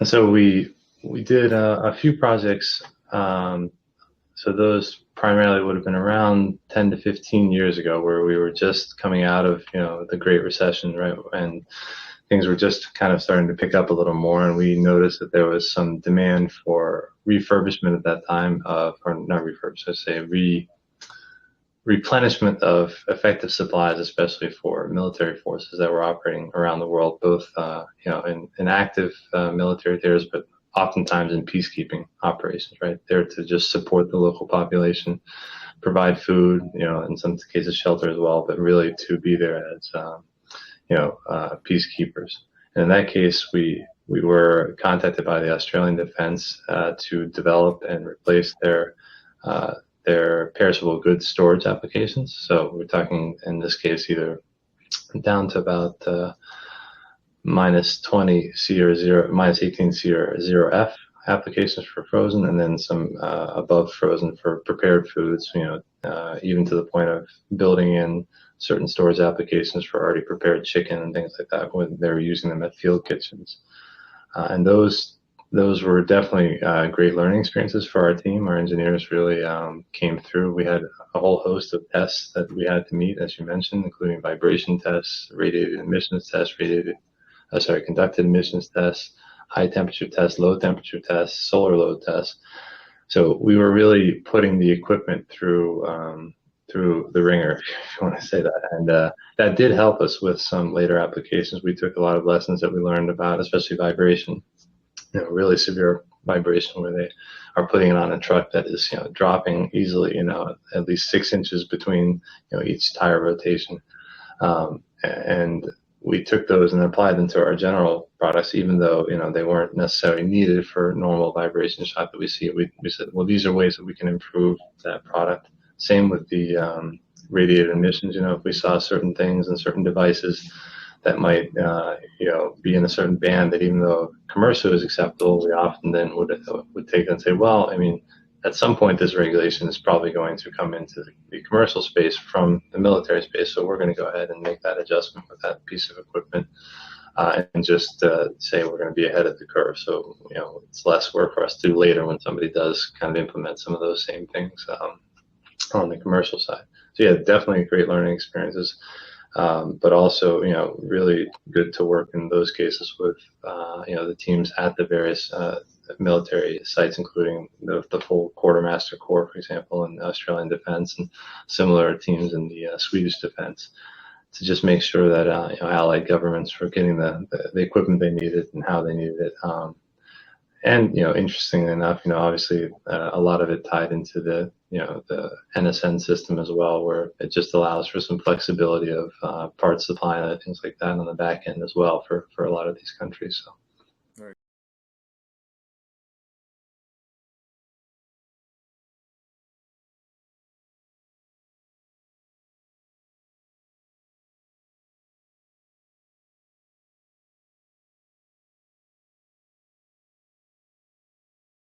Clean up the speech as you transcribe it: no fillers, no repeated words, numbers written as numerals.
So we did a few projects. Um, so those primarily would have been around 10 to 15 years ago, where we were just coming out of the Great Recession, right? And things were just kind of starting to pick up a little more, and we noticed that there was some demand for refurbishment at that time of, or not refurbishment, I say replenishment of effective supplies, especially for military forces that were operating around the world, both in active military theaters, but oftentimes in peacekeeping operations, right? There to just support the local population, provide food, in some cases shelter as well, but really to be there as peacekeepers. And in that case, we were contacted by the Australian Defence to develop and replace their perishable goods storage applications. So we're talking in this case either down to about minus 20 C or minus 18 C or 0F applications for frozen, and then some above frozen for prepared foods, even to the point of building in certain storage applications for already prepared chicken and things like that when they were using them at field kitchens. And those were definitely great learning experiences for our team. Our engineers really came through. We had a whole host of tests that we had to meet, as you mentioned, including vibration tests, radiated emissions tests, conducted emissions tests, high temperature tests, low temperature tests, solar load tests. So we were really putting the equipment through the ringer, if you want to say that. And that did help us with some later applications. We took a lot of lessons that we learned about, especially vibration, really severe vibration where they are putting it on a truck that is, dropping easily, at least 6 inches between, each tire rotation. And we took those and applied them to our general products, even though, they weren't necessarily needed for normal vibration shock that we see. We said, well, these are ways that we can improve that product. Same with the radiated emissions. If we saw certain things and certain devices that might, be in a certain band that even though commercial is acceptable, we often then would take and say, well, I mean, at some point this regulation is probably going to come into the commercial space from the military space, so we're going to go ahead and make that adjustment with that piece of equipment and just say we're going to be ahead of the curve. So, it's less work for us to do later when somebody does kind of implement some of those same things on the commercial side. So yeah, definitely great learning experiences. But also, really good to work in those cases with, the teams at the various military sites, including the full Quartermaster Corps, for example, in the Australian Defence, and similar teams in the Swedish Defence, to just make sure that allied governments were getting the equipment they needed and how they needed it. And interestingly enough, obviously a lot of it tied into the NSN system as well, where it just allows for some flexibility of part supply and things like that on the back end as well for a lot of these countries. So.